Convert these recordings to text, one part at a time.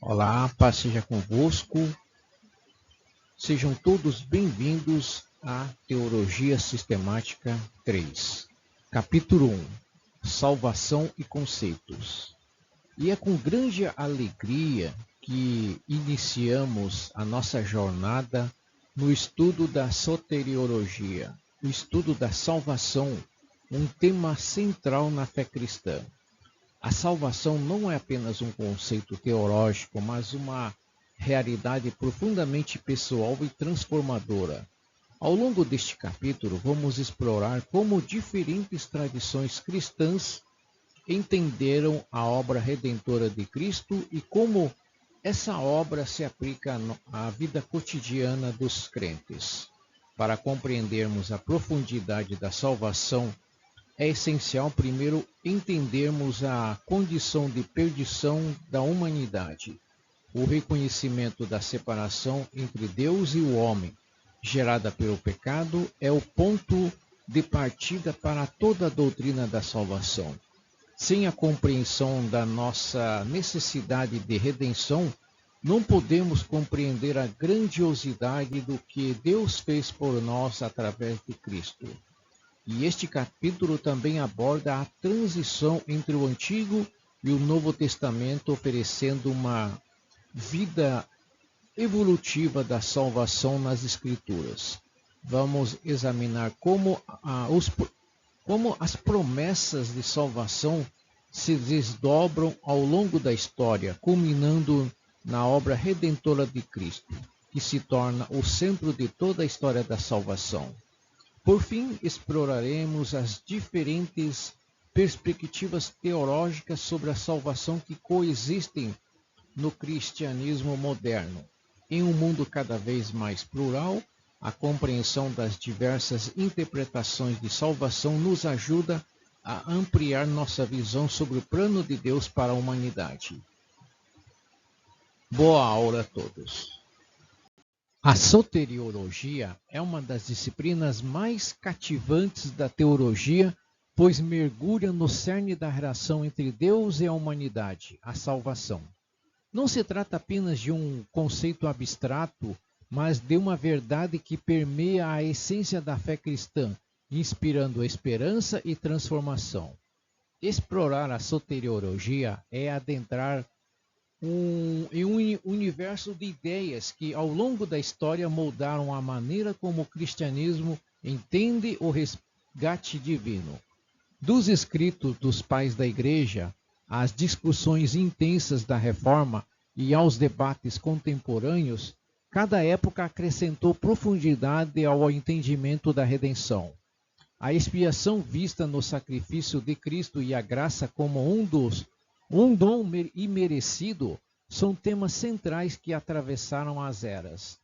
Olá, paz seja convosco. Sejam todos bem-vindos à Teologia Sistemática 3, capítulo 1, Salvação e Conceitos. E é com grande alegria que iniciamos a nossa jornada no estudo da soteriologia, o estudo da salvação, um tema central na fé cristã. A salvação não é apenas um conceito teológico, mas uma realidade profundamente pessoal e transformadora. Ao longo deste capítulo, vamos explorar como diferentes tradições cristãs entenderam a obra redentora de Cristo e como essa obra se aplica à vida cotidiana dos crentes. Para compreendermos a profundidade da salvação, é essencial primeiro entendermos a condição de perdição da humanidade. O reconhecimento da separação entre Deus e o homem, gerada pelo pecado, é o ponto de partida para toda a doutrina da salvação. Sem a compreensão da nossa necessidade de redenção, não podemos compreender a grandiosidade do que Deus fez por nós através de Cristo. E este capítulo também aborda a transição entre o Antigo e o Novo Testamento, oferecendo uma vida evolutiva da salvação nas Escrituras. Vamos examinar como as promessas de salvação se desdobram ao longo da história, culminando na obra redentora de Cristo, que se torna o centro de toda a história da salvação. Por fim, exploraremos as diferentes perspectivas teológicas sobre a salvação que coexistem no cristianismo moderno. Em um mundo cada vez mais plural, a compreensão das diversas interpretações de salvação nos ajuda a ampliar nossa visão sobre o plano de Deus para a humanidade. Boa aula a todos! A soteriologia é uma das disciplinas mais cativantes da teologia, pois mergulha no cerne da relação entre Deus e a humanidade, a salvação. Não se trata apenas de um conceito abstrato, mas de uma verdade que permeia a essência da fé cristã, inspirando esperança e transformação. Explorar a soteriologia é adentrar em um universo de ideias que, ao longo da história, moldaram a maneira como o cristianismo entende o resgate divino. Dos escritos dos pais da Igreja, às discussões intensas da Reforma e aos debates contemporâneos, cada época acrescentou profundidade ao entendimento da redenção. A expiação vista no sacrifício de Cristo e a graça como um dom imerecido são temas centrais que atravessaram as eras.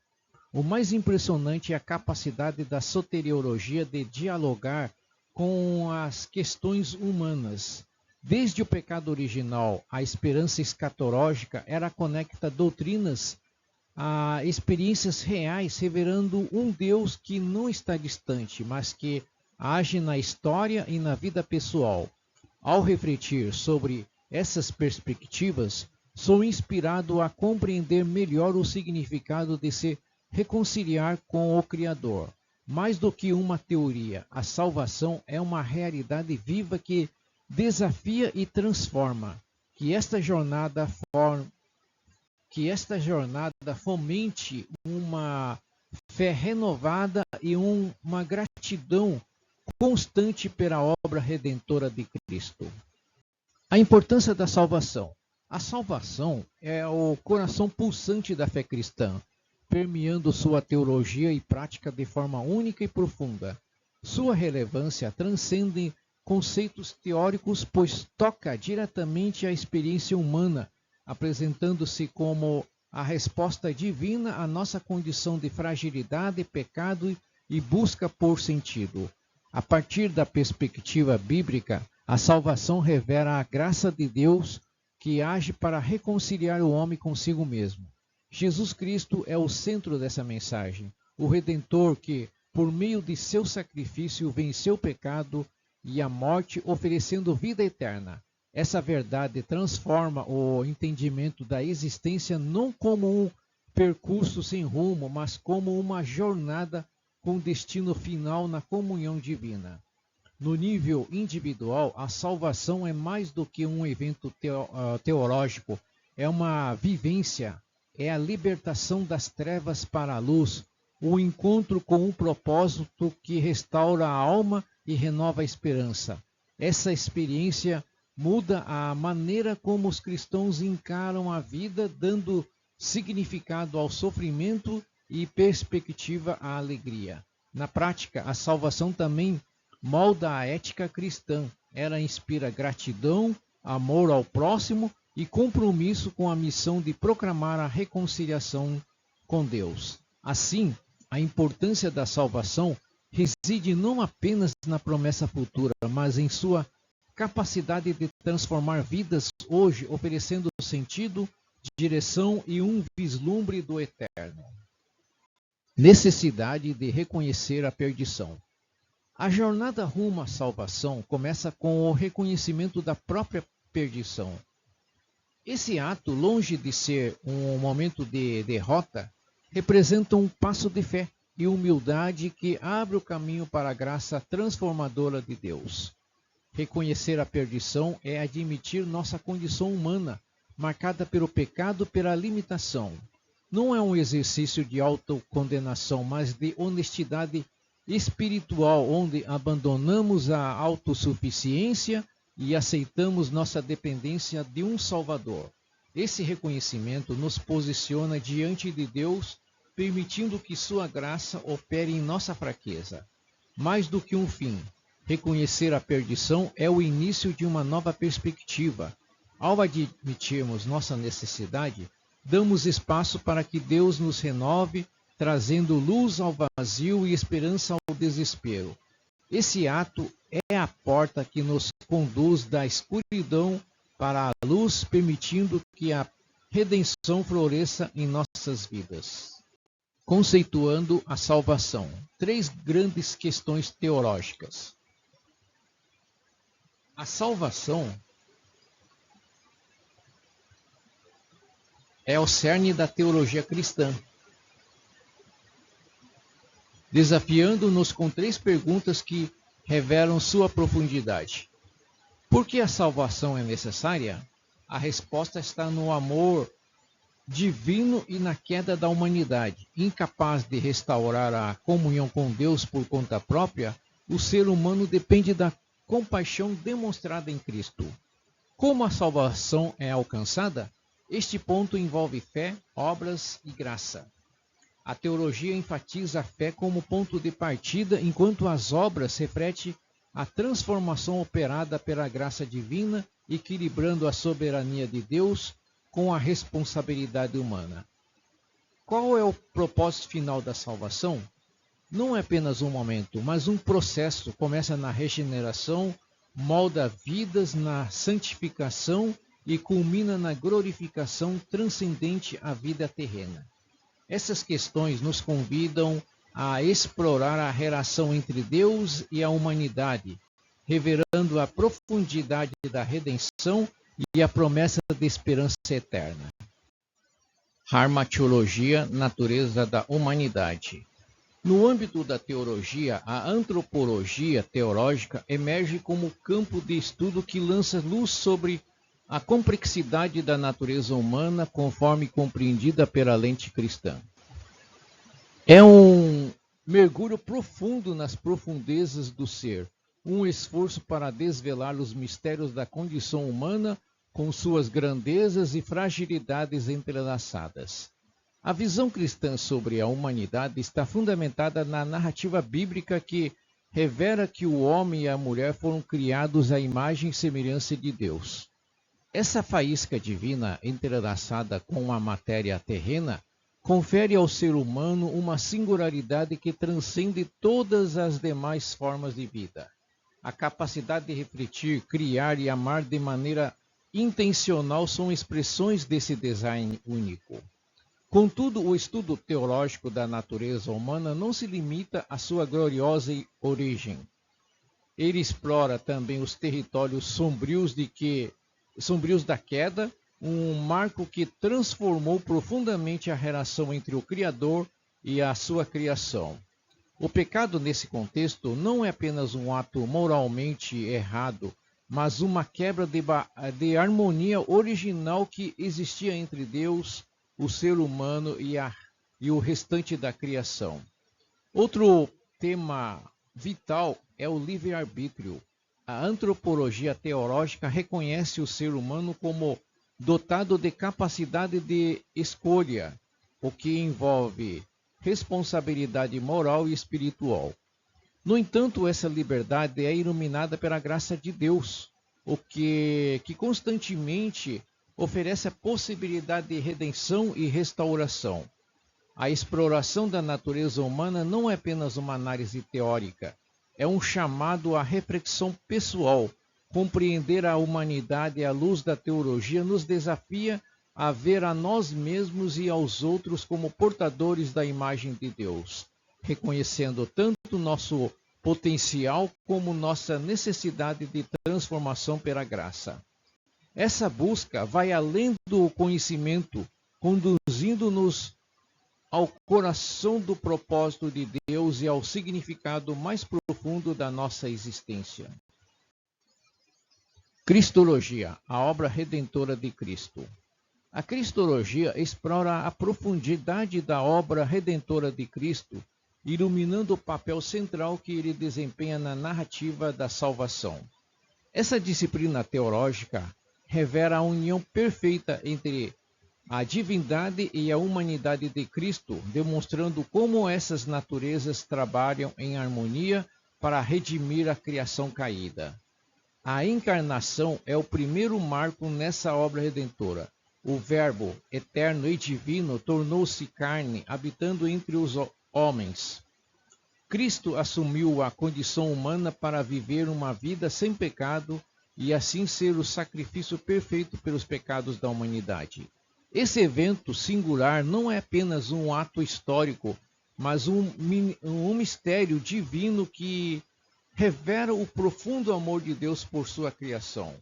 O mais impressionante é a capacidade da soteriologia de dialogar com as questões humanas. Desde o pecado original, a esperança escatológica era conecta doutrinas a experiências reais, revelando um Deus que não está distante, mas que age na história e na vida pessoal. Ao refletir sobre essas perspectivas, sou inspirado a compreender melhor o significado de se reconciliar com o Criador. Mais do que uma teoria, a salvação é uma realidade viva que desafia e transforma. Que esta jornada fomente uma fé renovada e uma gratidão constante pela obra redentora de Cristo. A importância da salvação. A salvação é o coração pulsante da fé cristã, permeando sua teologia e prática de forma única e profunda. Sua relevância transcende conceitos teóricos, pois toca diretamente a experiência humana, apresentando-se como a resposta divina à nossa condição de fragilidade, pecado e busca por sentido. A partir da perspectiva bíblica, a salvação revela a graça de Deus que age para reconciliar o homem consigo mesmo. Jesus Cristo é o centro dessa mensagem, o Redentor que, por meio de seu sacrifício, venceu o pecado e a morte, oferecendo vida eterna. Essa verdade transforma o entendimento da existência não como um percurso sem rumo, mas como uma jornada com destino final na comunhão divina. No nível individual, a salvação é mais do que um evento teológico, é uma vivência, é a libertação das trevas para a luz, o encontro com um propósito que restaura a alma e renova a esperança. Essa experiência muda a maneira como os cristãos encaram a vida, dando significado ao sofrimento e perspectiva à alegria. Na prática, a salvação também molda a ética cristã. Ela inspira gratidão, amor ao próximo e compromisso com a missão de proclamar a reconciliação com Deus. Assim, a importância da salvação reside não apenas na promessa futura, mas em sua capacidade de transformar vidas hoje, oferecendo sentido, direção e um vislumbre do eterno. Necessidade de reconhecer a perdição. A jornada rumo à salvação começa com o reconhecimento da própria perdição. Esse ato, longe de ser um momento de derrota, representa um passo de fé e humildade que abre o caminho para a graça transformadora de Deus. Reconhecer a perdição é admitir nossa condição humana, marcada pelo pecado, pela limitação. Não é um exercício de autocondenação, mas de honestidade espiritual, onde abandonamos a autossuficiência e aceitamos nossa dependência de um Salvador. Esse reconhecimento nos posiciona diante de Deus, permitindo que sua graça opere em nossa fraqueza. Mais do que um fim, reconhecer a perdição é o início de uma nova perspectiva. Ao admitirmos nossa necessidade, damos espaço para que Deus nos renove, trazendo luz ao vazio e esperança ao desespero. Esse ato é a porta que nos conduz da escuridão para a luz, permitindo que a redenção floresça em nossas vidas. Conceituando a salvação. 3 grandes questões teológicas. A salvação é o cerne da teologia cristã, desafiando-nos com 3 perguntas que revelam sua profundidade. Por que a salvação é necessária? A resposta está no amor divino e na queda da humanidade. Incapaz de restaurar a comunhão com Deus por conta própria, o ser humano depende da compaixão demonstrada em Cristo. Como a salvação é alcançada? Este ponto envolve fé, obras e graça. A teologia enfatiza a fé como ponto de partida, enquanto as obras refletem a transformação operada pela graça divina, equilibrando a soberania de Deus com a responsabilidade humana. Qual é o propósito final da salvação? Não é apenas um momento, mas um processo. Começa na regeneração, molda vidas na santificação e culmina na glorificação transcendente à vida terrena. Essas questões nos convidam a explorar a relação entre Deus e a humanidade, revelando a profundidade da redenção e a promessa de esperança eterna. Harmatiologia, natureza da humanidade. No âmbito da teologia, a antropologia teológica emerge como campo de estudo que lança luz sobre a complexidade da natureza humana conforme compreendida pela lente cristã. É um mergulho profundo nas profundezas do ser, um esforço para desvelar os mistérios da condição humana com suas grandezas e fragilidades entrelaçadas. A visão cristã sobre a humanidade está fundamentada na narrativa bíblica que revela que o homem e a mulher foram criados à imagem e semelhança de Deus. Essa faísca divina entrelaçada com a matéria terrena confere ao ser humano uma singularidade que transcende todas as demais formas de vida. A capacidade de refletir, criar e amar de maneira intencional são expressões desse design único. Contudo, o estudo teológico da natureza humana não se limita à sua gloriosa origem. Ele explora também os territórios sombrios de que sombrios da queda, um marco que transformou profundamente a relação entre o Criador e a sua criação. O pecado, nesse contexto, não é apenas um ato moralmente errado, mas uma quebra de harmonia original que existia entre Deus, o ser humano e o restante da criação. Outro tema vital é o livre-arbítrio. A antropologia teológica reconhece o ser humano como dotado de capacidade de escolha, o que envolve responsabilidade moral e espiritual. No entanto, essa liberdade é iluminada pela graça de Deus, o que constantemente oferece a possibilidade de redenção e restauração. A exploração da natureza humana não é apenas uma análise teórica, é um chamado à reflexão pessoal. Compreender a humanidade à luz da teologia nos desafia a ver a nós mesmos e aos outros como portadores da imagem de Deus, reconhecendo tanto nosso potencial como nossa necessidade de transformação pela graça. Essa busca vai além do conhecimento, conduzindo-nos ao coração do propósito de Deus e ao significado mais profundo da nossa existência. Cristologia, a obra redentora de Cristo. A Cristologia explora a profundidade da obra redentora de Cristo, iluminando o papel central que ele desempenha na narrativa da salvação. Essa disciplina teológica revela a união perfeita entre a divindade e a humanidade de Cristo, demonstrando como essas naturezas trabalham em harmonia para redimir a criação caída. A encarnação é o primeiro marco nessa obra redentora. O Verbo eterno e divino tornou-se carne, habitando entre os homens. Cristo assumiu a condição humana para viver uma vida sem pecado e assim ser o sacrifício perfeito pelos pecados da humanidade. Esse evento singular não é apenas um ato histórico, mas um mistério divino que revela o profundo amor de Deus por sua criação.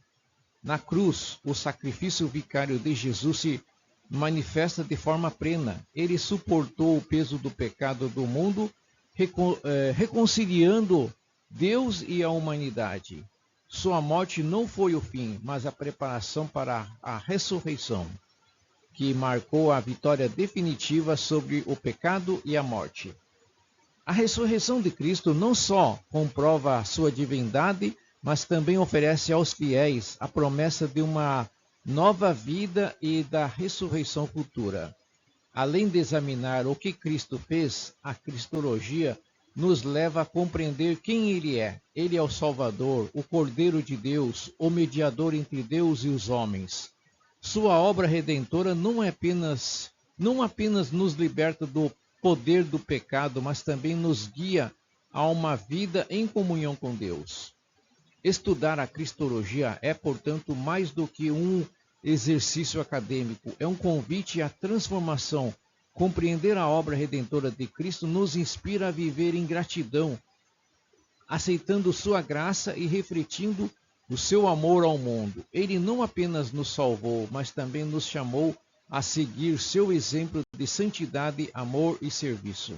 Na cruz, o sacrifício vicário de Jesus se manifesta de forma plena. Ele suportou o peso do pecado do mundo, reconciliando Deus e a humanidade. Sua morte não foi o fim, mas a preparação para a ressurreição, que marcou a vitória definitiva sobre o pecado e a morte. A ressurreição de Cristo não só comprova a sua divindade, mas também oferece aos fiéis a promessa de uma nova vida e da ressurreição futura. Além de examinar o que Cristo fez, a Cristologia nos leva a compreender quem Ele é. Ele é o Salvador, o Cordeiro de Deus, o mediador entre Deus e os homens. Sua obra redentora não apenas nos liberta do poder do pecado, mas também nos guia a uma vida em comunhão com Deus. Estudar a Cristologia é, portanto, mais do que um exercício acadêmico, é um convite à transformação. Compreender a obra redentora de Cristo nos inspira a viver em gratidão, aceitando sua graça e refletindo o seu amor ao mundo. Ele não apenas nos salvou, mas também nos chamou a seguir seu exemplo de santidade, amor e serviço.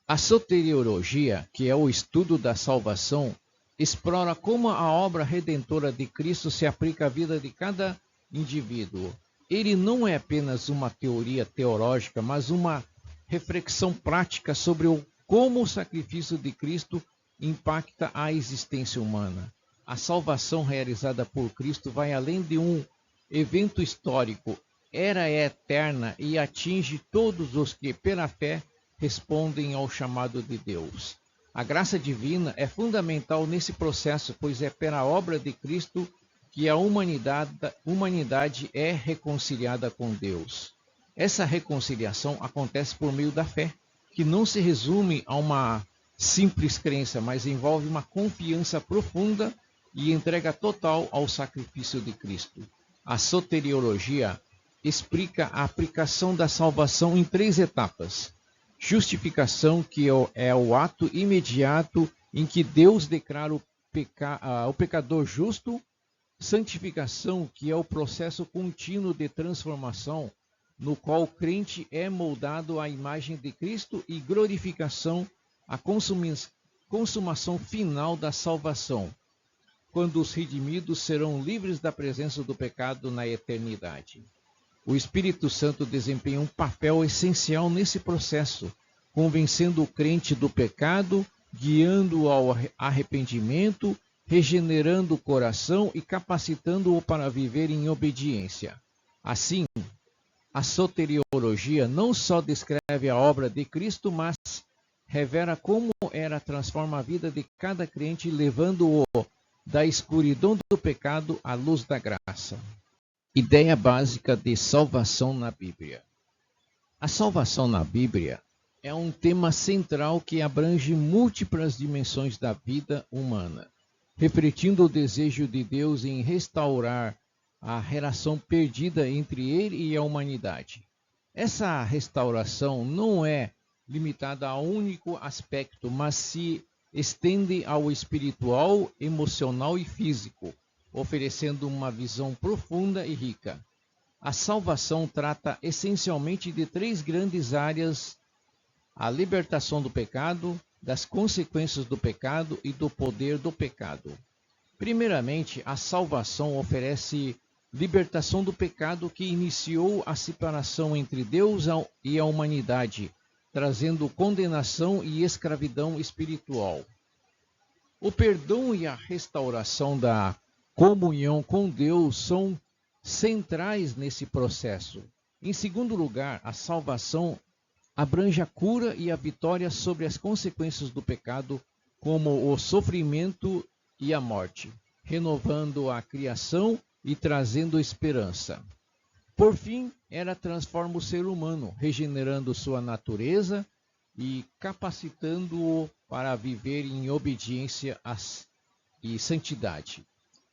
A soteriologia, que é o estudo da salvação, explora como a obra redentora de Cristo se aplica à vida de cada indivíduo. Ele não é apenas uma teoria teológica, mas uma reflexão prática sobre como o sacrifício de Cristo impacta a existência humana. A salvação realizada por Cristo vai além de um evento histórico, é eterna e atinge todos os que, pela fé, respondem ao chamado de Deus. A graça divina é fundamental nesse processo, pois é pela obra de Cristo que a humanidade é reconciliada com Deus. Essa reconciliação acontece por meio da fé, que não se resume a uma simples crença, mas envolve uma confiança profunda e entrega total ao sacrifício de Cristo. A soteriologia explica a aplicação da salvação em 3 etapas. Justificação, que é o ato imediato em que Deus declara o pecador justo santificação, que é o processo contínuo de transformação, no qual o crente é moldado à imagem de Cristo, e glorificação, a consumação final da salvação, quando os redimidos serão livres da presença do pecado na eternidade. O Espírito Santo desempenha um papel essencial nesse processo, convencendo o crente do pecado, guiando-o ao arrependimento, regenerando o coração e capacitando-o para viver em obediência. Assim, a soteriologia não só descreve a obra de Cristo, mas revela como ela transforma a vida de cada crente, levando-o da escuridão do pecado à luz da graça. Ideia básica de salvação na Bíblia. A salvação na Bíblia é um tema central que abrange múltiplas dimensões da vida humana, refletindo o desejo de Deus em restaurar a relação perdida entre ele e a humanidade. Essa restauração não é limitada a um único aspecto, mas se estende ao espiritual, emocional e físico, oferecendo uma visão profunda e rica. A salvação trata essencialmente de três grandes áreas: a libertação do pecado, das consequências do pecado e do poder do pecado. Primeiramente, a salvação oferece libertação do pecado, que iniciou a separação entre Deus e a humanidade, trazendo condenação e escravidão espiritual. O perdão e a restauração da comunhão com Deus são centrais nesse processo. Em segundo lugar, a salvação abrange a cura e a vitória sobre as consequências do pecado, como o sofrimento e a morte, renovando a criação e trazendo esperança. Por fim, ela transforma o ser humano, regenerando sua natureza e capacitando-o para viver em obediência e santidade.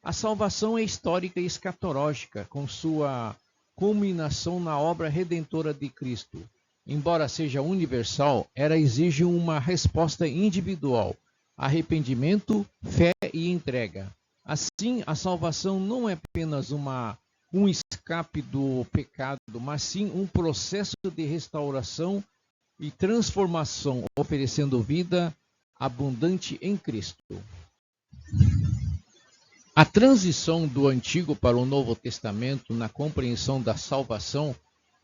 A salvação é histórica e escatológica, com sua culminação na obra redentora de Cristo. Embora seja universal, ela exige uma resposta individual, arrependimento, fé e entrega. Assim, a salvação não é apenas um escape do pecado, mas sim um processo de restauração e transformação, oferecendo vida abundante em Cristo. A transição do Antigo para o Novo Testamento na compreensão da salvação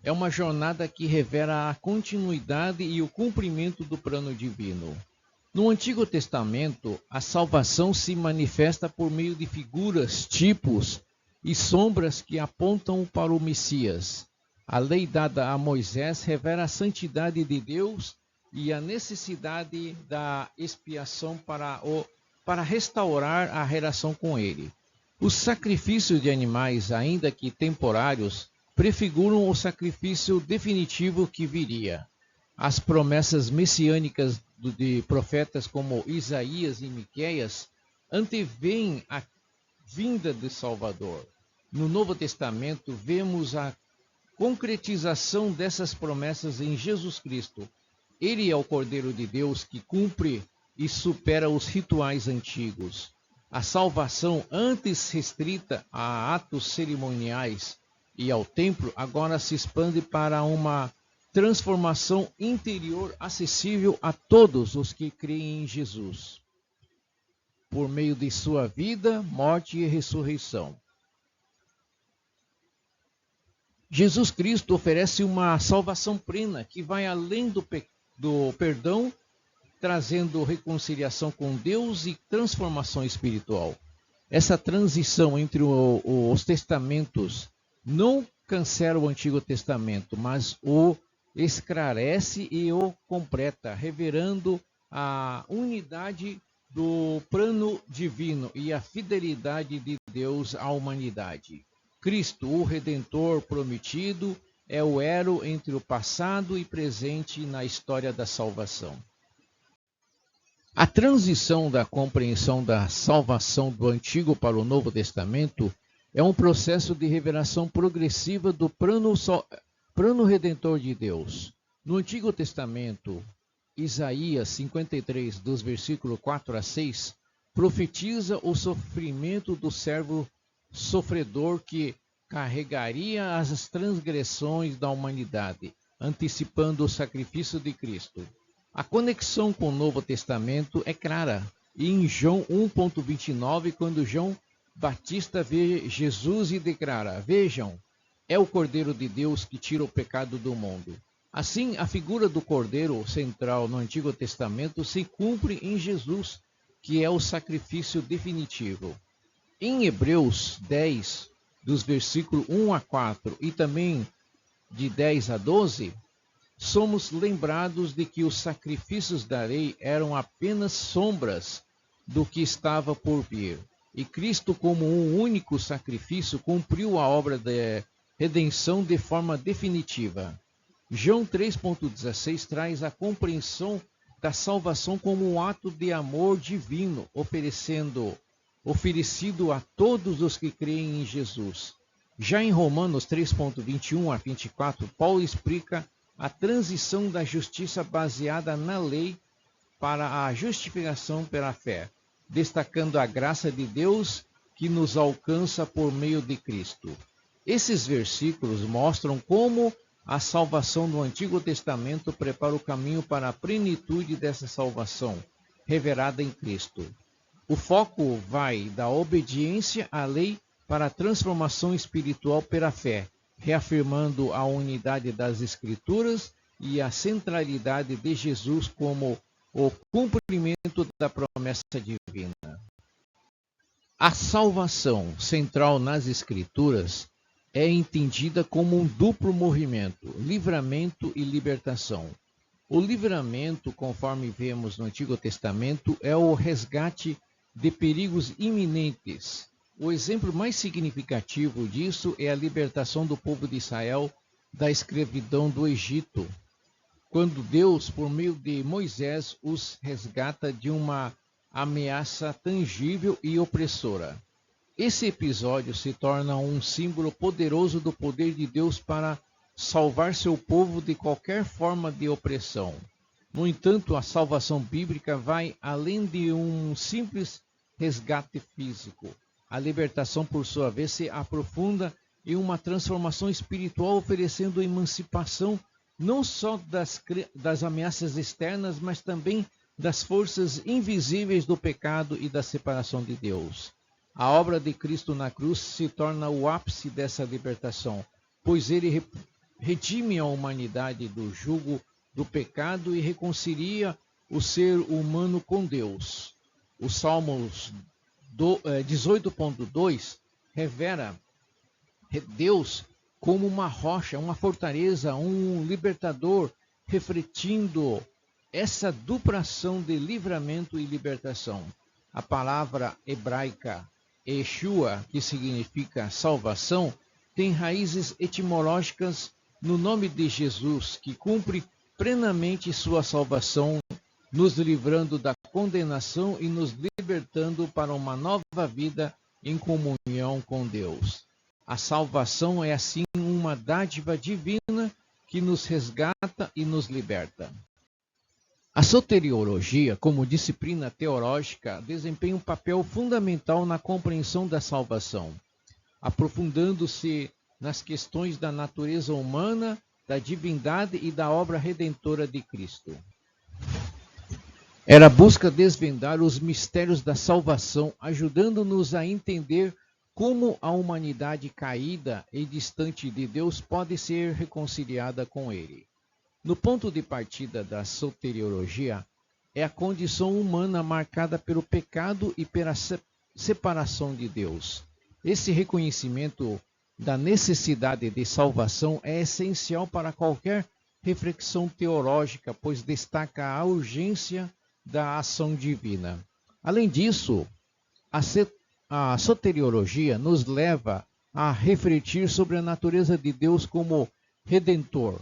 é uma jornada que revela a continuidade e o cumprimento do plano divino. No Antigo Testamento, a salvação se manifesta por meio de figuras, tipos e sombras que apontam para o Messias. A lei dada a Moisés revela a santidade de Deus e a necessidade da expiação para restaurar a relação com ele. Os sacrifícios de animais, ainda que temporários, prefiguram o sacrifício definitivo que viria. As promessas messiânicas de profetas como Isaías e Miqueias antevêm a vinda de Salvador. No Novo Testamento, vemos a concretização dessas promessas em Jesus Cristo. Ele é o Cordeiro de Deus que cumpre e supera os rituais antigos. A salvação, antes restrita a atos cerimoniais e ao templo, agora se expande para uma transformação interior acessível a todos os que creem em Jesus, por meio de sua vida, morte e ressurreição. Jesus Cristo oferece uma salvação plena que vai além do perdão, trazendo reconciliação com Deus e transformação espiritual. Essa transição entre os testamentos não cancela o Antigo Testamento, mas o esclarece e o completa, revelando a unidade do plano divino e a fidelidade de Deus à humanidade. Cristo, o Redentor prometido, é o elo entre o passado e presente na história da salvação. A transição da compreensão da salvação do Antigo para o Novo Testamento é um processo de revelação progressiva do plano redentor de Deus. No Antigo Testamento, Isaías 53, dos versículos 4 a 6, profetiza o sofrimento do servo sofredor que carregaria as transgressões da humanidade, antecipando o sacrifício de Cristo. A conexão com o Novo Testamento é clara. E em João 1,29, quando João Batista vê Jesus e declara: "Vejam, é o Cordeiro de Deus que tira o pecado do mundo." Assim, a figura do Cordeiro central no Antigo Testamento se cumpre em Jesus, que é o sacrifício definitivo. Em Hebreus 10, dos versículos 1 a 4 e também de 10 a 12, somos lembrados de que os sacrifícios da lei eram apenas sombras do que estava por vir. E Cristo, como um único sacrifício, cumpriu a obra de redenção de forma definitiva. João 3,16 traz a compreensão da salvação como um ato de amor divino, oferecido a todos os que creem em Jesus. Já em Romanos 3,21 a 24, Paulo explica a transição da justiça baseada na lei para a justificação pela fé, destacando a graça de Deus que nos alcança por meio de Cristo. Esses versículos mostram como a salvação do Antigo Testamento prepara o caminho para a plenitude dessa salvação, revelada em Cristo. O foco vai da obediência à lei para a transformação espiritual pela fé, reafirmando a unidade das Escrituras e a centralidade de Jesus como o cumprimento da promessa divina. A salvação central nas Escrituras é entendida como um duplo movimento, livramento e libertação. O livramento, conforme vemos no Antigo Testamento, é o resgate de perigos iminentes. O exemplo mais significativo disso é a libertação do povo de Israel da escravidão do Egito, quando Deus, por meio de Moisés, os resgata de uma ameaça tangível e opressora. Esse episódio se torna um símbolo poderoso do poder de Deus para salvar seu povo de qualquer forma de opressão. No entanto, a salvação bíblica vai além de um simples resgate físico. A libertação, por sua vez, se aprofunda em uma transformação espiritual, oferecendo emancipação não só das ameaças externas, mas também das forças invisíveis do pecado e da separação de Deus. A obra de Cristo na cruz se torna o ápice dessa libertação, pois ele redime a humanidade do jugo do pecado e reconcilia o ser humano com Deus. O Salmos 18,2 revela Deus como uma rocha, uma fortaleza, um libertador, refletindo essa dupla ação de livramento e libertação. A palavra hebraica Yeshua, que significa salvação, tem raízes etimológicas no nome de Jesus, que cumpre plenamente sua salvação, nos livrando da condenação e nos libertando para uma nova vida em comunhão com Deus. A salvação é assim uma dádiva divina que nos resgata e nos liberta. A soteriologia, como disciplina teológica, desempenha um papel fundamental na compreensão da salvação, aprofundando-se nas questões da natureza humana, da divindade e da obra redentora de Cristo. Ela busca desvendar os mistérios da salvação, ajudando-nos a entender como a humanidade caída e distante de Deus pode ser reconciliada com Ele. No ponto de partida da soteriologia, é a condição humana marcada pelo pecado e pela separação de Deus. Esse reconhecimento da necessidade de salvação é essencial para qualquer reflexão teológica, pois destaca a urgência da ação divina. Além disso, a soteriologia nos leva a refletir sobre a natureza de Deus como redentor.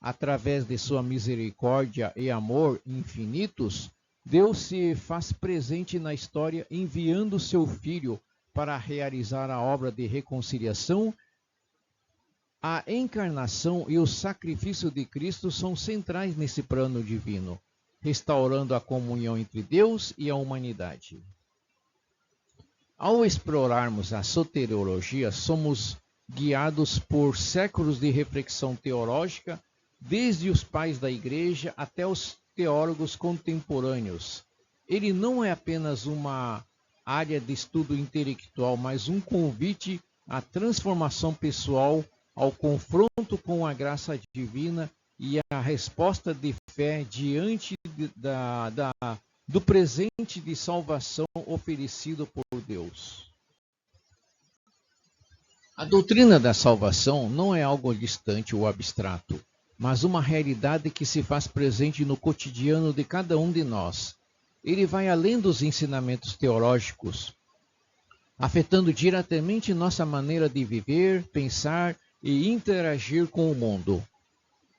Através de sua misericórdia e amor infinitos, Deus se faz presente na história, enviando seu Filho para realizar a obra de reconciliação. A encarnação e o sacrifício de Cristo são centrais nesse plano divino, restaurando a comunhão entre Deus e a humanidade. Ao explorarmos a soteriologia, somos guiados por séculos de reflexão teológica, desde os pais da Igreja até os teólogos contemporâneos. Ele não é apenas uma área de estudo intelectual, mas um convite à transformação pessoal, ao confronto com a graça divina e à resposta de fé diante do presente de salvação oferecido por Deus. A doutrina da salvação não é algo distante ou abstrato, mas uma realidade que se faz presente no cotidiano de cada um de nós. Ele vai além dos ensinamentos teológicos, afetando diretamente nossa maneira de viver, pensar e interagir com o mundo.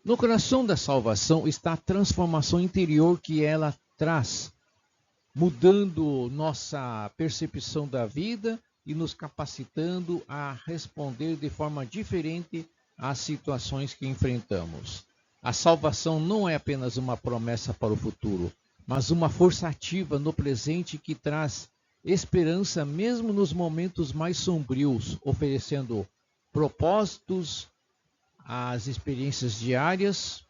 No coração da salvação está a transformação interior que ela traz, mudando nossa percepção da vida e nos capacitando a responder de forma diferente às situações que enfrentamos. A salvação não é apenas uma promessa para o futuro, mas uma força ativa no presente que traz esperança mesmo nos momentos mais sombrios, oferecendo propósitos às experiências diárias.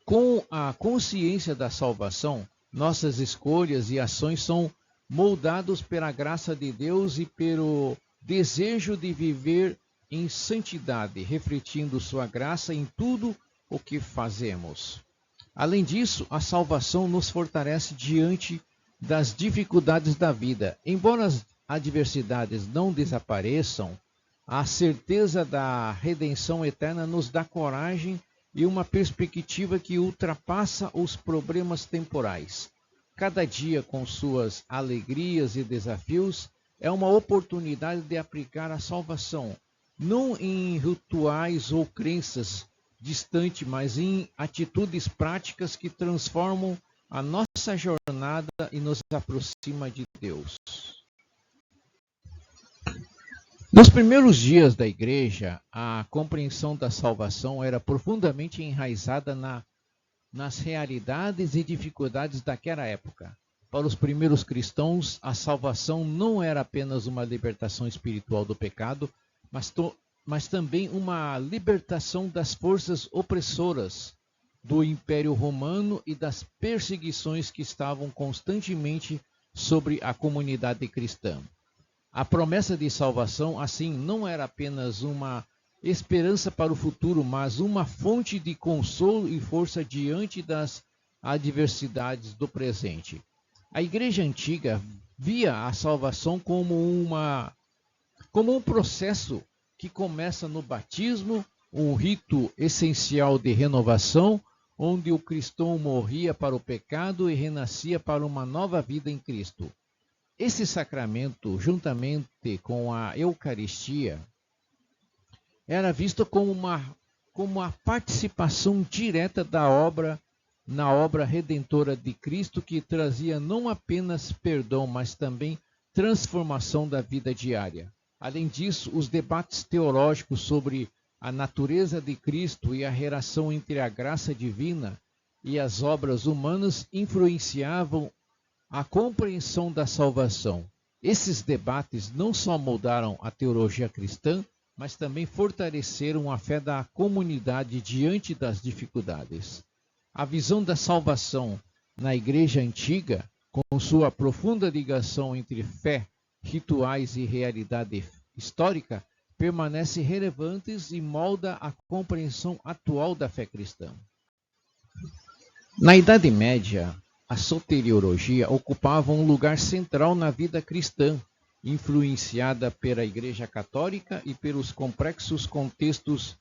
Com a consciência da salvação, nossas escolhas e ações são moldados pela graça de Deus e pelo desejo de viver em santidade, refletindo sua graça em tudo o que fazemos. Além disso, a salvação nos fortalece diante das dificuldades da vida. Embora as adversidades não desapareçam, a certeza da redenção eterna nos dá coragem e uma perspectiva que ultrapassa os problemas temporais. Cada dia, com suas alegrias e desafios, é uma oportunidade de aplicar a salvação, não em rituais ou crenças distantes, mas em atitudes práticas que transformam a nossa jornada e nos aproxima de Deus. Nos primeiros dias da Igreja, a compreensão da salvação era profundamente enraizada nas realidades e dificuldades daquela época. Para os primeiros cristãos, a salvação não era apenas uma libertação espiritual do pecado, mas também uma libertação das forças opressoras do Império Romano e das perseguições que estavam constantemente sobre a comunidade cristã. A promessa de salvação, assim, não era apenas uma esperança para o futuro, mas uma fonte de consolo e força diante das adversidades do presente. A Igreja Antiga via a salvação como um processo que começa no batismo, um rito essencial de renovação, onde o cristão morria para o pecado e renascia para uma nova vida em Cristo. Esse sacramento, juntamente com a Eucaristia, era visto como a participação direta na obra redentora de Cristo, que trazia não apenas perdão, mas também transformação da vida diária. Além disso, os debates teológicos sobre a natureza de Cristo e a relação entre a graça divina e as obras humanas influenciavam a compreensão da salvação. Esses debates não só moldaram a teologia cristã, mas também fortaleceram a fé da comunidade diante das dificuldades. A visão da salvação na Igreja Antiga, com sua profunda ligação entre fé, rituais e realidade histórica, permanece relevantes e molda a compreensão atual da fé cristã. Na Idade Média, a soteriologia ocupava um lugar central na vida cristã, influenciada pela Igreja Católica e pelos complexos contextos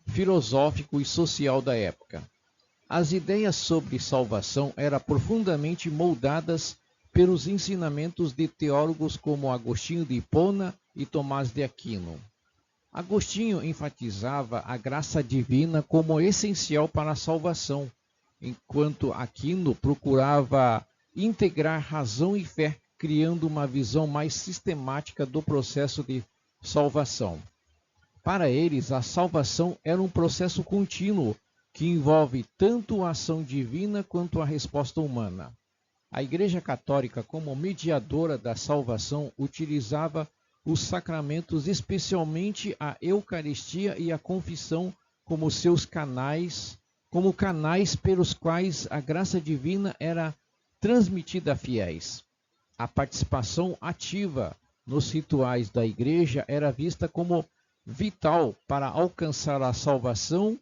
filosófico e social da época. As ideias sobre salvação eram profundamente moldadas pelos ensinamentos de teólogos como Agostinho de Hipona e Tomás de Aquino. Agostinho enfatizava a graça divina como essencial para a salvação, enquanto Aquino procurava integrar razão e fé, criando uma visão mais sistemática do processo de salvação. Para eles, a salvação era um processo contínuo que envolve tanto a ação divina quanto a resposta humana. A Igreja Católica, como mediadora da salvação, utilizava os sacramentos, especialmente a Eucaristia e a confissão, como canais pelos quais a graça divina era transmitida a fiéis. A participação ativa nos rituais da Igreja era vista como vital para alcançar a salvação,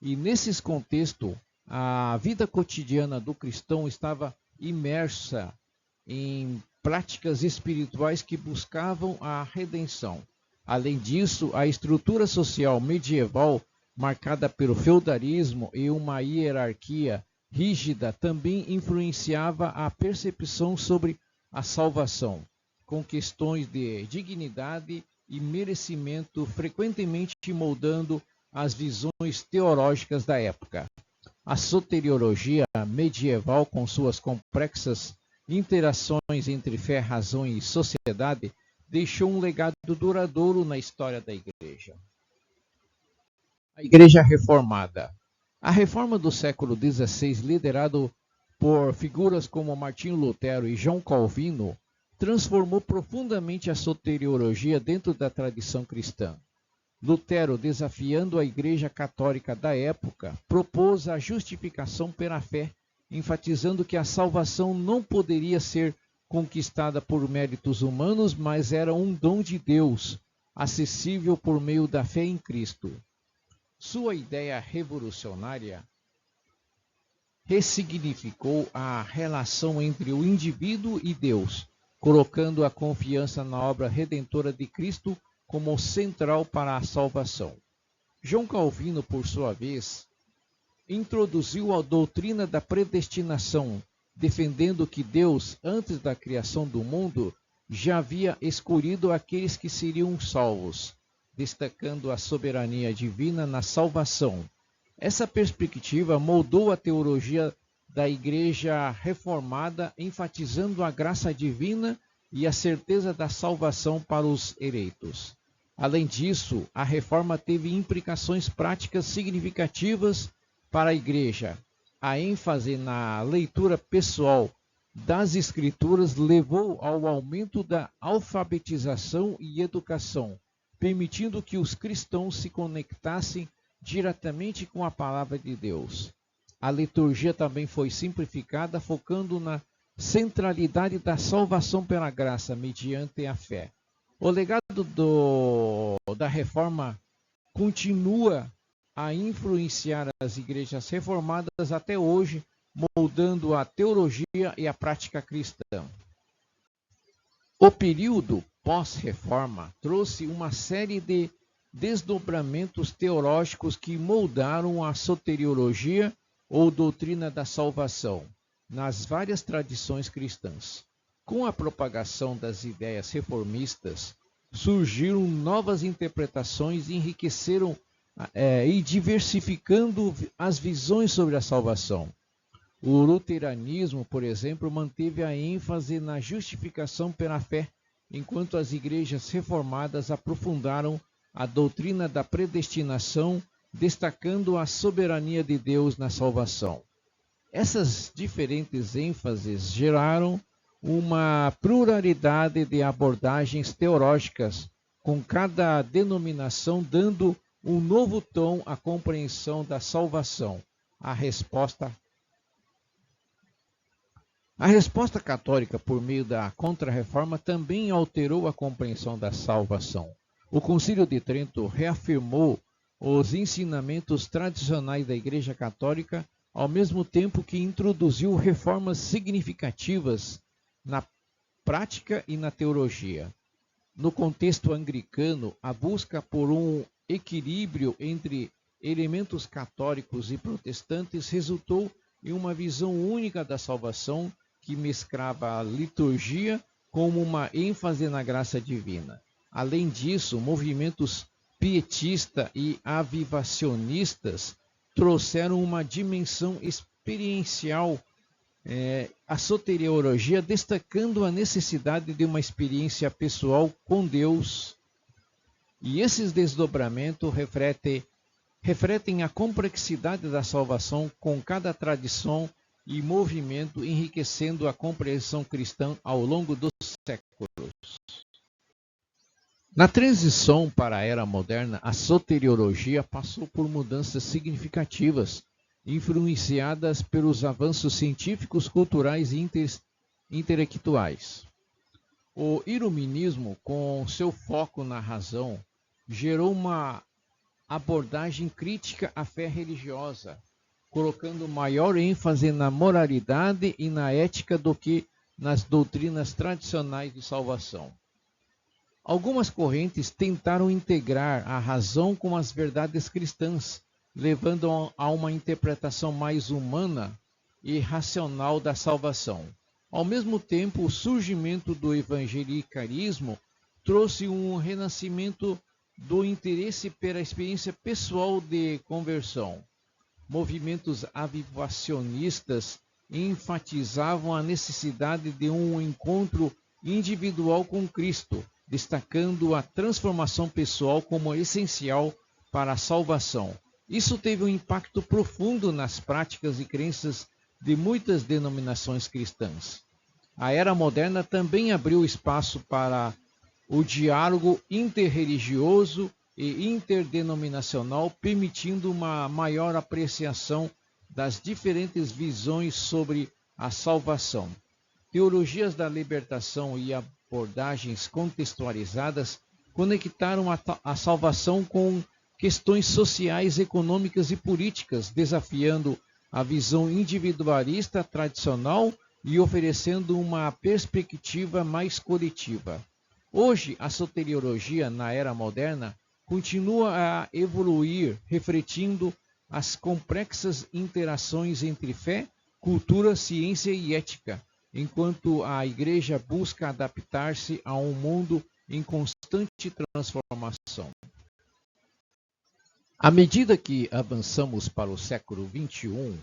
e nesses contextos, a vida cotidiana do cristão estava imersa em práticas espirituais que buscavam a redenção. Além disso, a estrutura social medieval, marcada pelo feudalismo e uma hierarquia rígida, também influenciava a percepção sobre a salvação, com questões de dignidade e merecimento frequentemente moldando as visões teológicas da época. A soteriologia medieval, com suas complexas interações entre fé, razão e sociedade, deixou um legado duradouro na história da Igreja. A Igreja Reformada. A reforma do século XVI, liderado por figuras como Martinho Lutero e João Calvino, transformou profundamente a soteriologia dentro da tradição cristã. Lutero, desafiando a Igreja Católica da época, propôs a justificação pela fé, enfatizando que a salvação não poderia ser conquistada por méritos humanos, mas era um dom de Deus, acessível por meio da fé em Cristo. Sua ideia revolucionária ressignificou a relação entre o indivíduo e Deus, colocando a confiança na obra redentora de Cristo como central para a salvação. João Calvino, por sua vez, introduziu a doutrina da predestinação, defendendo que Deus, antes da criação do mundo, já havia escolhido aqueles que seriam salvos, destacando a soberania divina na salvação. Essa perspectiva moldou a teologia da Igreja Reformada, enfatizando a graça divina e a certeza da salvação para os eleitos. Além disso, a reforma teve implicações práticas significativas para a Igreja. A ênfase na leitura pessoal das Escrituras levou ao aumento da alfabetização e educação, permitindo que os cristãos se conectassem diretamente com a palavra de Deus. A liturgia também foi simplificada, focando na centralidade da salvação pela graça mediante a fé. O legado da reforma continua a influenciar as igrejas reformadas até hoje, moldando a teologia e a prática cristã. O período pós-reforma trouxe uma série de desdobramentos teológicos que moldaram a soteriologia ou doutrina da salvação nas várias tradições cristãs. Com a propagação das ideias reformistas, surgiram novas interpretações e enriqueceram e diversificando as visões sobre a salvação. O luteranismo, por exemplo, manteve a ênfase na justificação pela fé, enquanto as igrejas reformadas aprofundaram a doutrina da predestinação, destacando a soberania de Deus na salvação. Essas diferentes ênfases geraram uma pluralidade de abordagens teológicas, com cada denominação dando um novo tom à compreensão da salvação. A resposta católica, por meio da Contra-Reforma, também alterou a compreensão da salvação. O Concílio de Trento reafirmou os ensinamentos tradicionais da Igreja Católica, ao mesmo tempo que introduziu reformas significativas na prática e na teologia. No contexto anglicano, a busca por um equilíbrio entre elementos católicos e protestantes resultou em uma visão única da salvação que mesclava a liturgia com uma ênfase na graça divina. Além disso, movimentos pietista e avivacionistas trouxeram uma dimensão experiencial à soteriologia, destacando a necessidade de uma experiência pessoal com Deus. E esses desdobramentos refletem a complexidade da salvação, com cada tradição e movimento, enriquecendo a compreensão cristã ao longo dos séculos. Na transição para a era moderna, a soteriologia passou por mudanças significativas, influenciadas pelos avanços científicos, culturais e intelectuais. O iluminismo, com seu foco na razão, gerou uma abordagem crítica à fé religiosa, colocando maior ênfase na moralidade e na ética do que nas doutrinas tradicionais de salvação. Algumas correntes tentaram integrar a razão com as verdades cristãs, levando a uma interpretação mais humana e racional da salvação. Ao mesmo tempo, o surgimento do evangelicalismo trouxe um renascimento do interesse pela experiência pessoal de conversão. Movimentos avivacionistas enfatizavam a necessidade de um encontro individual com Cristo, destacando a transformação pessoal como essencial para a salvação. Isso teve um impacto profundo nas práticas e crenças de muitas denominações cristãs. A era moderna também abriu espaço para o diálogo interreligioso e interdenominacional, permitindo uma maior apreciação das diferentes visões sobre a salvação. Teologias da libertação e abordagens contextualizadas conectaram a salvação com questões sociais, econômicas e políticas, desafiando a visão individualista tradicional e oferecendo uma perspectiva mais coletiva. Hoje, a soteriologia, na era moderna, continua a evoluir, refletindo as complexas interações entre fé, cultura, ciência e ética, enquanto a Igreja busca adaptar-se a um mundo em constante transformação. À medida que avançamos para o século XXI,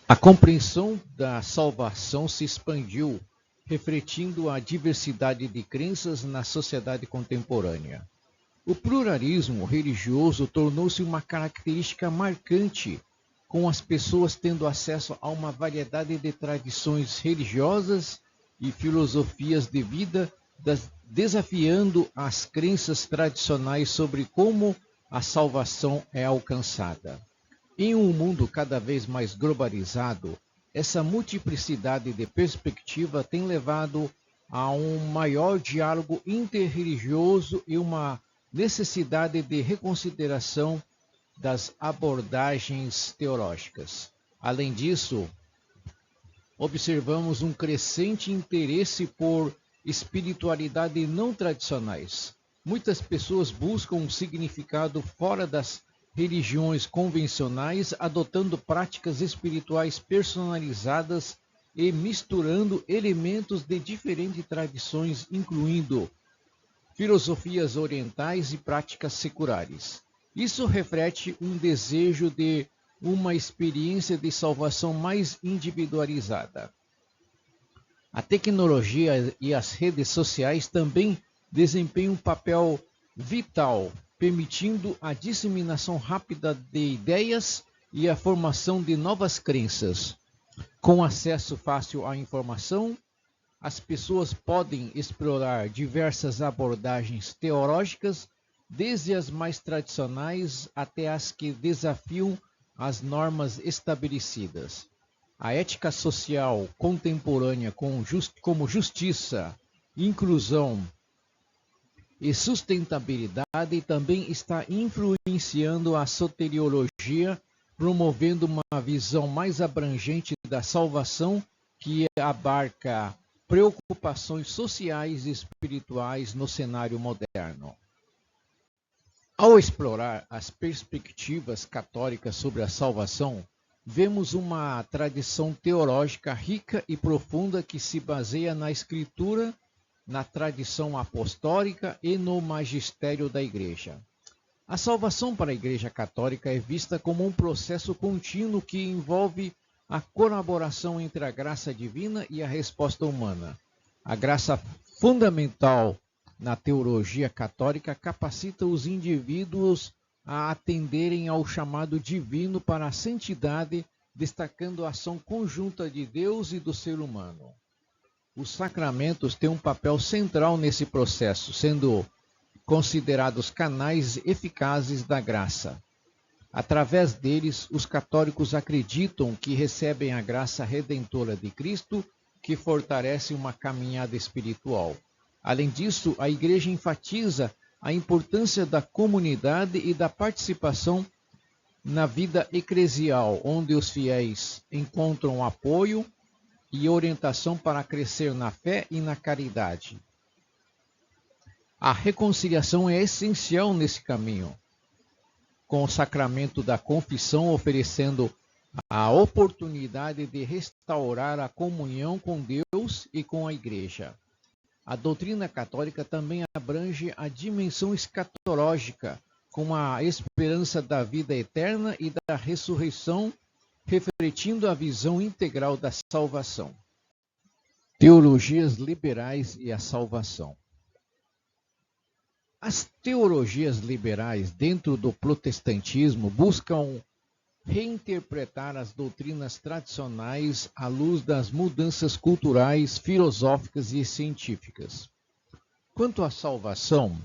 a compreensão da salvação se expandiu, refletindo a diversidade de crenças na sociedade contemporânea. O pluralismo religioso tornou-se uma característica marcante, com as pessoas tendo acesso a uma variedade de tradições religiosas e filosofias de vida, desafiando as crenças tradicionais sobre como a salvação é alcançada. Em um mundo cada vez mais globalizado, essa multiplicidade de perspectiva tem levado a um maior diálogo interreligioso e uma necessidade de reconsideração das abordagens teológicas. Além disso, observamos um crescente interesse por espiritualidade não tradicionais. Muitas pessoas buscam um significado fora das religiões convencionais, adotando práticas espirituais personalizadas e misturando elementos de diferentes tradições, incluindo filosofias orientais e práticas seculares. Isso reflete um desejo de uma experiência de salvação mais individualizada. A tecnologia e as redes sociais também desempenham um papel vital, permitindo a disseminação rápida de ideias e a formação de novas crenças. Com acesso fácil à informação, as pessoas podem explorar diversas abordagens teológicas, desde as mais tradicionais até as que desafiam as normas estabelecidas. A ética social contemporânea, como justiça, inclusão e sustentabilidade, também está influenciando a soteriologia, promovendo uma visão mais abrangente da salvação que abarca preocupações sociais e espirituais no cenário moderno. Ao explorar as perspectivas católicas sobre a salvação, vemos uma tradição teológica rica e profunda que se baseia na Escritura, na tradição apostólica e no magistério da Igreja. A salvação para a Igreja Católica é vista como um processo contínuo que envolve a colaboração entre a graça divina e a resposta humana. A graça fundamental na teologia católica capacita os indivíduos a atenderem ao chamado divino para a santidade, destacando a ação conjunta de Deus e do ser humano. Os sacramentos têm um papel central nesse processo, sendo considerados canais eficazes da graça. Através deles, os católicos acreditam que recebem a graça redentora de Cristo, que fortalece uma caminhada espiritual. Além disso, a Igreja enfatiza a importância da comunidade e da participação na vida eclesial, onde os fiéis encontram apoio e orientação para crescer na fé e na caridade. A reconciliação é essencial nesse caminho, com o sacramento da confissão oferecendo a oportunidade de restaurar a comunhão com Deus e com a Igreja. A doutrina católica também abrange a dimensão escatológica, com a esperança da vida eterna e da ressurreição, refletindo a visão integral da salvação. Teologias liberais e a salvação. As teologias liberais dentro do protestantismo buscam reinterpretar as doutrinas tradicionais à luz das mudanças culturais, filosóficas e científicas. Quanto à salvação,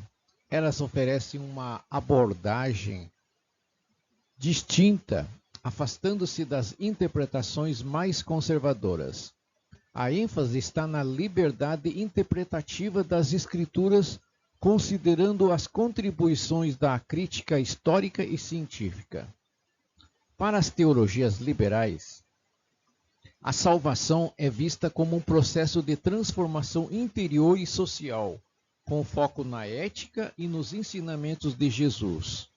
elas oferecem uma abordagem distinta, afastando-se das interpretações mais conservadoras. A ênfase está na liberdade interpretativa das Escrituras, considerando as contribuições da crítica histórica e científica. Para as teologias liberais, a salvação é vista como um processo de transformação interior e social, com foco na ética e nos ensinamentos de Jesus.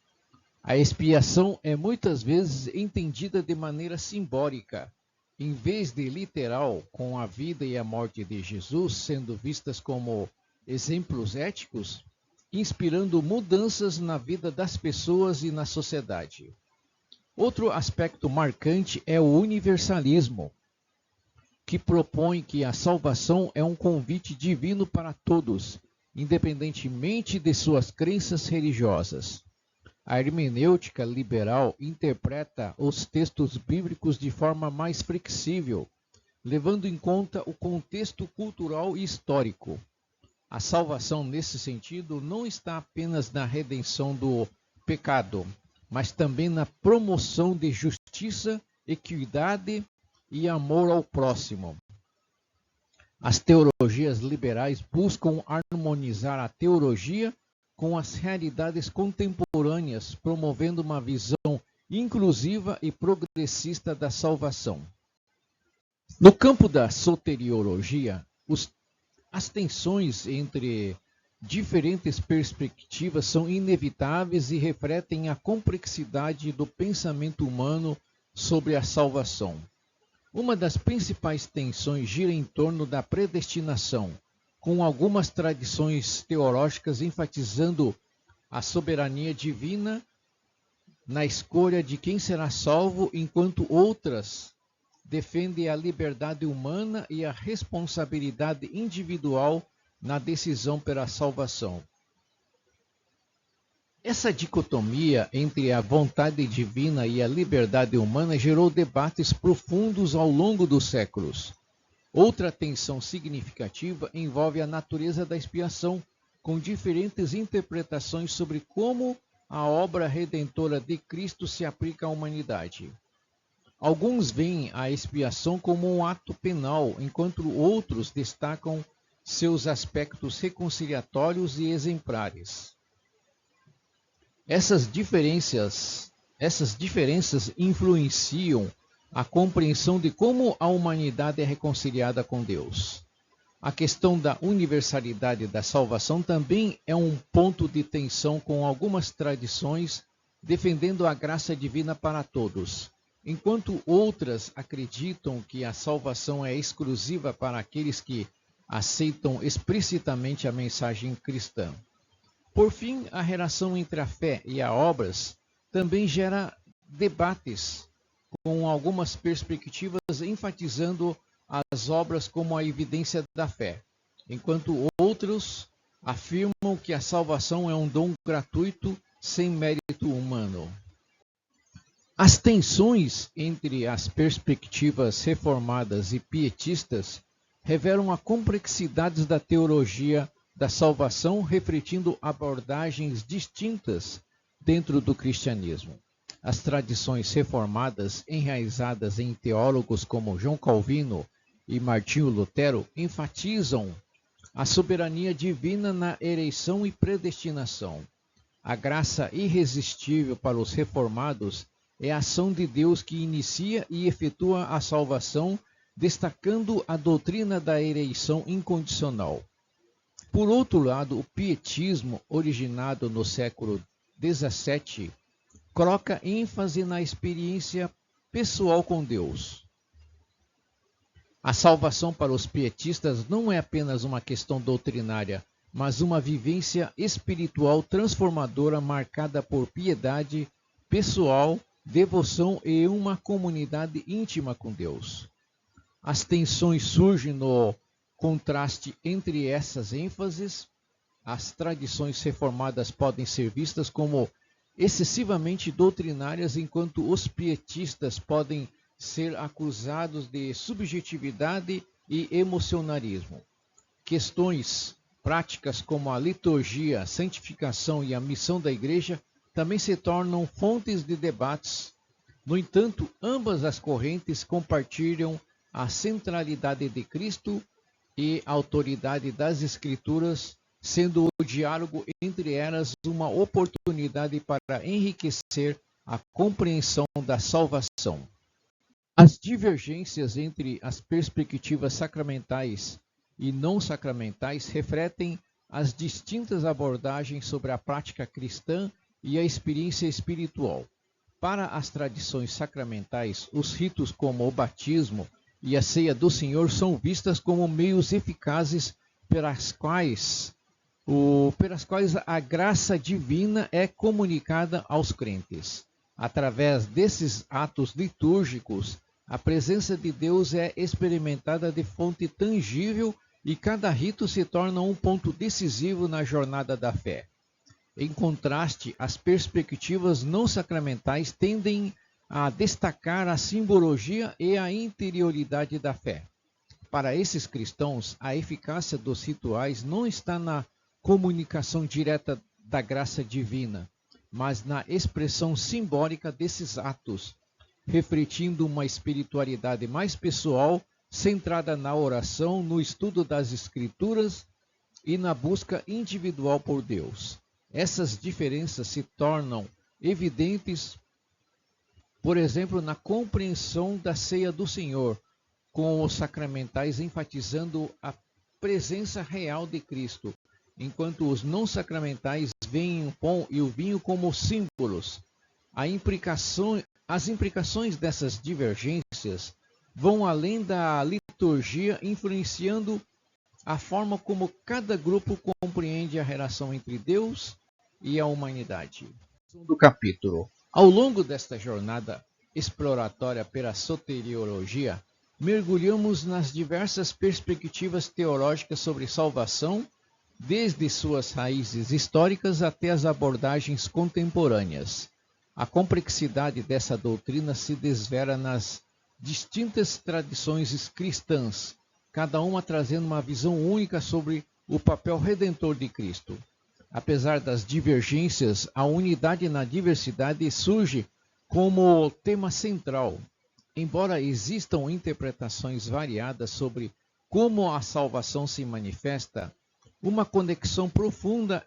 A expiação é muitas vezes entendida de maneira simbólica, em vez de literal, com a vida e a morte de Jesus sendo vistas como exemplos éticos, inspirando mudanças na vida das pessoas e na sociedade. Outro aspecto marcante é o universalismo, que propõe que a salvação é um convite divino para todos, independentemente de suas crenças religiosas. A hermenêutica liberal interpreta os textos bíblicos de forma mais flexível, levando em conta o contexto cultural e histórico. A salvação, nesse sentido, não está apenas na redenção do pecado, mas também na promoção de justiça, equidade e amor ao próximo. As teologias liberais buscam harmonizar a teologia com as realidades contemporâneas, promovendo uma visão inclusiva e progressista da salvação. No campo da soteriologia, as tensões entre diferentes perspectivas são inevitáveis e refletem a complexidade do pensamento humano sobre a salvação. Uma das principais tensões gira em torno da predestinação, com algumas tradições teológicas enfatizando a soberania divina na escolha de quem será salvo, enquanto outras defendem a liberdade humana e a responsabilidade individual na decisão pela salvação. Essa dicotomia entre a vontade divina e a liberdade humana gerou debates profundos ao longo dos séculos. Outra tensão significativa envolve a natureza da expiação, com diferentes interpretações sobre como a obra redentora de Cristo se aplica à humanidade. Alguns veem a expiação como um ato penal, enquanto outros destacam seus aspectos reconciliatórios e exemplares. Essas diferenças influenciam a compreensão de como a humanidade é reconciliada com Deus. A questão da universalidade da salvação também é um ponto de tensão, com algumas tradições defendendo a graça divina para todos, enquanto outras acreditam que a salvação é exclusiva para aqueles que aceitam explicitamente a mensagem cristã. Por fim, a relação entre a fé e as obras também gera debates, com algumas perspectivas enfatizando as obras como a evidência da fé, enquanto outros afirmam que a salvação é um dom gratuito sem mérito humano. As tensões entre as perspectivas reformadas e pietistas revelam a complexidade da teologia da salvação, refletindo abordagens distintas dentro do cristianismo. As tradições reformadas, enraizadas em teólogos como João Calvino e Martinho Lutero, enfatizam a soberania divina na eleição e predestinação. A graça irresistível para os reformados é a ação de Deus que inicia e efetua a salvação, destacando a doutrina da eleição incondicional. Por outro lado, o pietismo, originado no século XVII, coloca ênfase na experiência pessoal com Deus. A salvação para os pietistas não é apenas uma questão doutrinária, mas uma vivência espiritual transformadora marcada por piedade pessoal, devoção e uma comunidade íntima com Deus. As tensões surgem no contraste entre essas ênfases. As tradições reformadas podem ser vistas como excessivamente doutrinárias, enquanto os pietistas podem ser acusados de subjetividade e emocionalismo. Questões práticas como a liturgia, a santificação e a missão da Igreja também se tornam fontes de debates. No entanto, ambas as correntes compartilham a centralidade de Cristo e a autoridade das Escrituras, sendo o diálogo entre elas uma oportunidade para enriquecer a compreensão da salvação. As divergências entre as perspectivas sacramentais e não sacramentais refletem as distintas abordagens sobre a prática cristã e a experiência espiritual. Para as tradições sacramentais, os ritos como o batismo e a ceia do Senhor são vistas como meios eficazes pelas quais a graça divina é comunicada aos crentes. Através desses atos litúrgicos, a presença de Deus é experimentada de fonte tangível e cada rito se torna um ponto decisivo na jornada da fé. Em contraste, as perspectivas não sacramentais tendem a destacar a simbologia e a interioridade da fé. Para esses cristãos, a eficácia dos rituais não está na comunicação direta da graça divina, mas na expressão simbólica desses atos, refletindo uma espiritualidade mais pessoal, centrada na oração, no estudo das Escrituras e na busca individual por Deus. Essas diferenças se tornam evidentes, por exemplo, na compreensão da ceia do Senhor, com os sacramentais enfatizando a presença real de Cristo, enquanto os não sacramentais veem o pão e o vinho como símbolos. As implicações dessas divergências vão além da liturgia, influenciando a forma como cada grupo compreende a relação entre Deus e a humanidade. Segundo capítulo. Ao longo desta jornada exploratória pela soteriologia, mergulhamos nas diversas perspectivas teológicas sobre salvação, desde suas raízes históricas até as abordagens contemporâneas. A complexidade dessa doutrina se desvela nas distintas tradições cristãs, cada uma trazendo uma visão única sobre o papel redentor de Cristo. Apesar das divergências, a unidade na diversidade surge como tema central. Embora existam interpretações variadas sobre como a salvação se manifesta, uma conexão profunda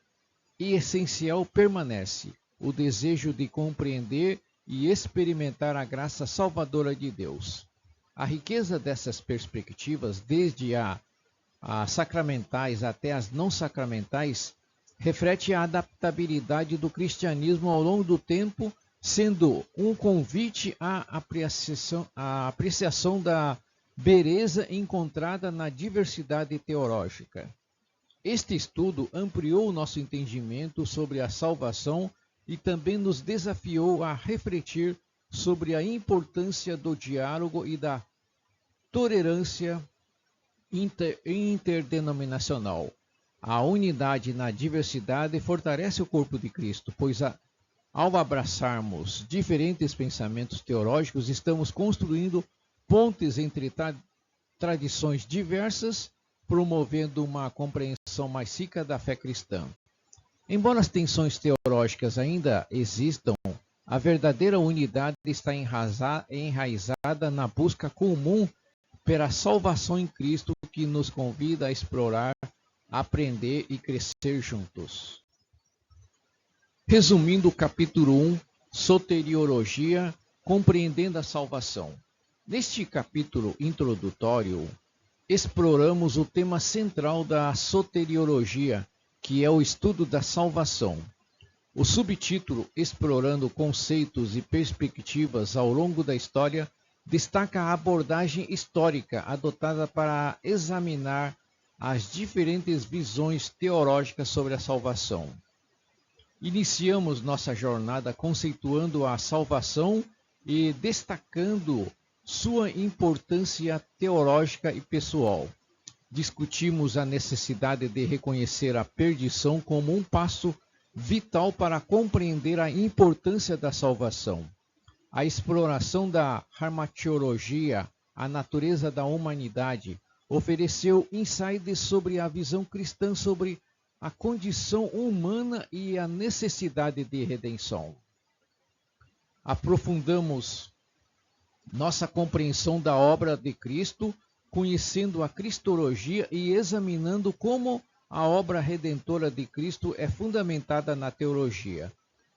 e essencial permanece: o desejo de compreender e experimentar a graça salvadora de Deus. A riqueza dessas perspectivas, desde as sacramentais até as não sacramentais, reflete a adaptabilidade do cristianismo ao longo do tempo, sendo um convite à apreciação da beleza encontrada na diversidade teológica. Este estudo ampliou nosso entendimento sobre a salvação e também nos desafiou a refletir sobre a importância do diálogo e da tolerância interdenominacional. A unidade na diversidade fortalece o corpo de Cristo, pois ao abraçarmos diferentes pensamentos teológicos, estamos construindo pontes entre tradições diversas, promovendo uma compreensão mais rica da fé cristã. Embora as tensões teológicas ainda existam, a verdadeira unidade está enraizada na busca comum pela salvação em Cristo, que nos convida a explorar, aprender e crescer juntos. Resumindo o capítulo 1, Soteriologia, compreendendo a salvação. Neste capítulo introdutório, exploramos o tema central da soteriologia, que é o estudo da salvação. O subtítulo, explorando conceitos e perspectivas ao longo da história, destaca a abordagem histórica adotada para examinar as diferentes visões teológicas sobre a salvação. Iniciamos nossa jornada conceituando a salvação e destacando sua importância teológica e pessoal. Discutimos a necessidade de reconhecer a perdição como um passo vital para compreender a importância da salvação. A exploração da harmatiologia, a natureza da humanidade, ofereceu insights sobre a visão cristã sobre a condição humana e a necessidade de redenção. Aprofundamos nossa compreensão da obra de Cristo, conhecendo a cristologia e examinando como a obra redentora de Cristo é fundamentada na teologia.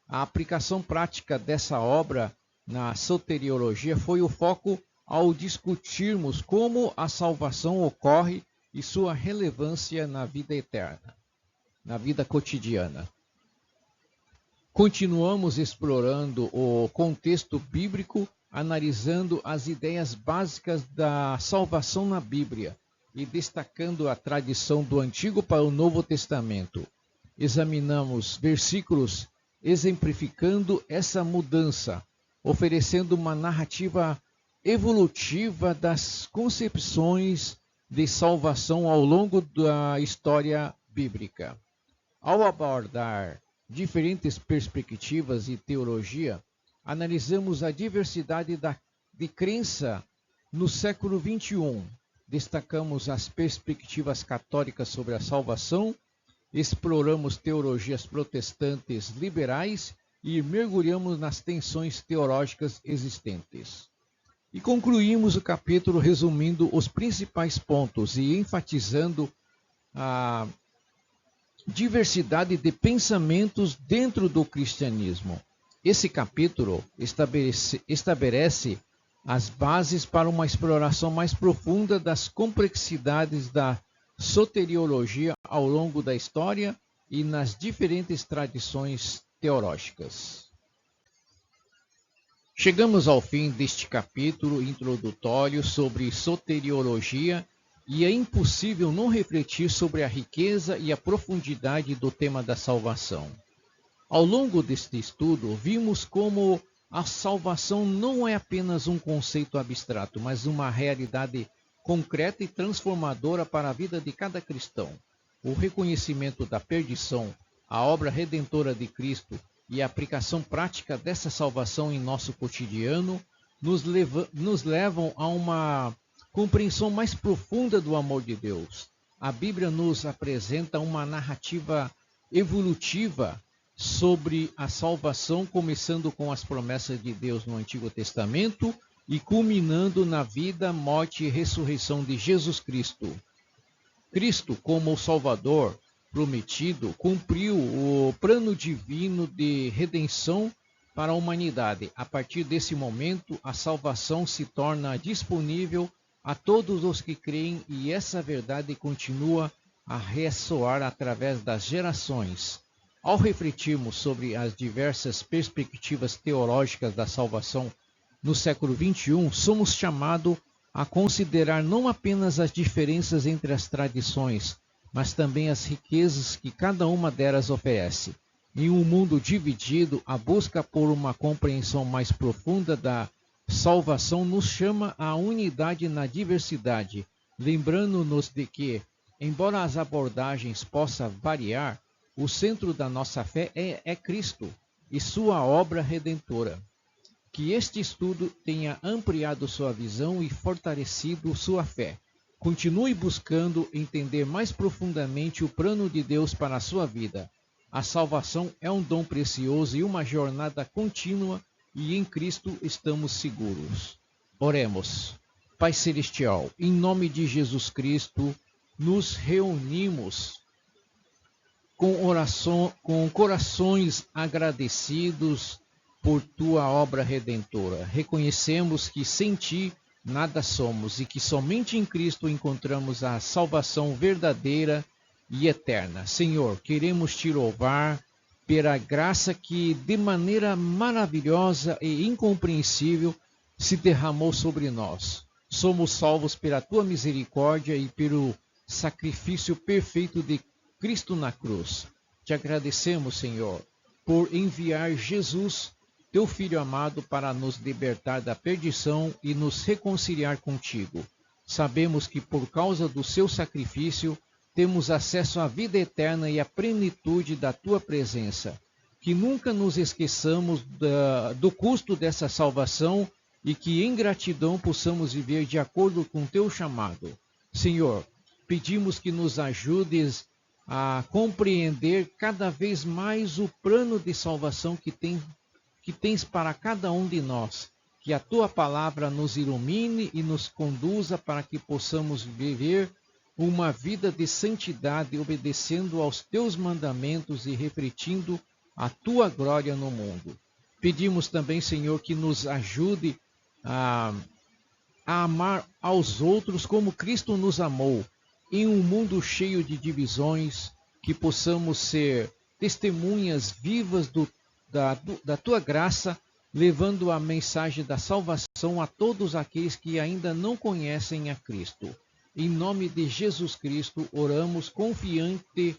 A aplicação prática dessa obra na soteriologia foi o foco ao discutirmos como a salvação ocorre e sua relevância na vida eterna, na vida cotidiana. Continuamos explorando o contexto bíblico, analisando as ideias básicas da salvação na Bíblia e destacando a tradição do Antigo para o Novo Testamento. Examinamos versículos exemplificando essa mudança, oferecendo uma narrativa evolutiva das concepções de salvação ao longo da história bíblica. Ao abordar diferentes perspectivas e teologia, analisamos a diversidade de crença no século XXI. Destacamos as perspectivas católicas sobre a salvação, exploramos teologias protestantes liberais e mergulhamos nas tensões teológicas existentes. E concluímos o capítulo resumindo os principais pontos e enfatizando a diversidade de pensamentos dentro do cristianismo. Esse capítulo estabelece as bases para uma exploração mais profunda das complexidades da soteriologia ao longo da história e nas diferentes tradições teológicas. Chegamos ao fim deste capítulo introdutório sobre soteriologia e é impossível não refletir sobre a riqueza e a profundidade do tema da salvação. Ao longo deste estudo, vimos como a salvação não é apenas um conceito abstrato, mas uma realidade concreta e transformadora para a vida de cada cristão. O reconhecimento da perdição, a obra redentora de Cristo e a aplicação prática dessa salvação em nosso cotidiano nos levam a uma compreensão mais profunda do amor de Deus. A Bíblia nos apresenta uma narrativa evolutiva sobre a salvação, começando com as promessas de Deus no Antigo Testamento e culminando na vida, morte e ressurreição de Jesus Cristo. Cristo, como o Salvador prometido, cumpriu o plano divino de redenção para a humanidade. A partir desse momento, a salvação se torna disponível a todos os que creem e essa verdade continua a ressoar através das gerações. Ao refletirmos sobre as diversas perspectivas teológicas da salvação no século XXI, somos chamados a considerar não apenas as diferenças entre as tradições, mas também as riquezas que cada uma delas oferece. Em um mundo dividido, a busca por uma compreensão mais profunda da salvação nos chama à unidade na diversidade, lembrando-nos de que Embora as abordagens possam variar, o centro da nossa fé é Cristo e sua obra redentora. Que este estudo tenha ampliado sua visão e fortalecido sua fé. Continue buscando entender mais profundamente o plano de Deus para a sua vida. A salvação é um dom precioso e uma jornada contínua, e em Cristo estamos seguros. Oremos. Pai Celestial, em nome de Jesus Cristo, nos reunimos com corações agradecidos por tua obra redentora. Reconhecemos que sem ti nada somos e que somente em Cristo encontramos a salvação verdadeira e eterna. Senhor, queremos te louvar pela graça que de maneira maravilhosa e incompreensível se derramou sobre nós. Somos salvos pela tua misericórdia e pelo sacrifício perfeito de Cristo na cruz. Te agradecemos, Senhor, por enviar Jesus, teu Filho amado, para nos libertar da perdição e nos reconciliar contigo. Sabemos que por causa do seu sacrifício temos acesso à vida eterna e à plenitude da tua presença. Que nunca nos esqueçamos do custo dessa salvação e que em gratidão possamos viver de acordo com teu chamado. Senhor, pedimos que nos ajudes a compreender cada vez mais o plano de salvação que tens para cada um de nós. Que a tua palavra nos ilumine e nos conduza para que possamos viver uma vida de santidade, obedecendo aos teus mandamentos e refletindo a tua glória no mundo. Pedimos também, Senhor, que nos ajude a amar aos outros como Cristo nos amou. Em um mundo cheio de divisões, que possamos ser testemunhas vivas da tua graça, levando a mensagem da salvação a todos aqueles que ainda não conhecem a Cristo. Em nome de Jesus Cristo, oramos confiante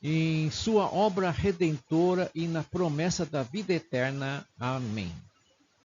em sua obra redentora e na promessa da vida eterna. Amém.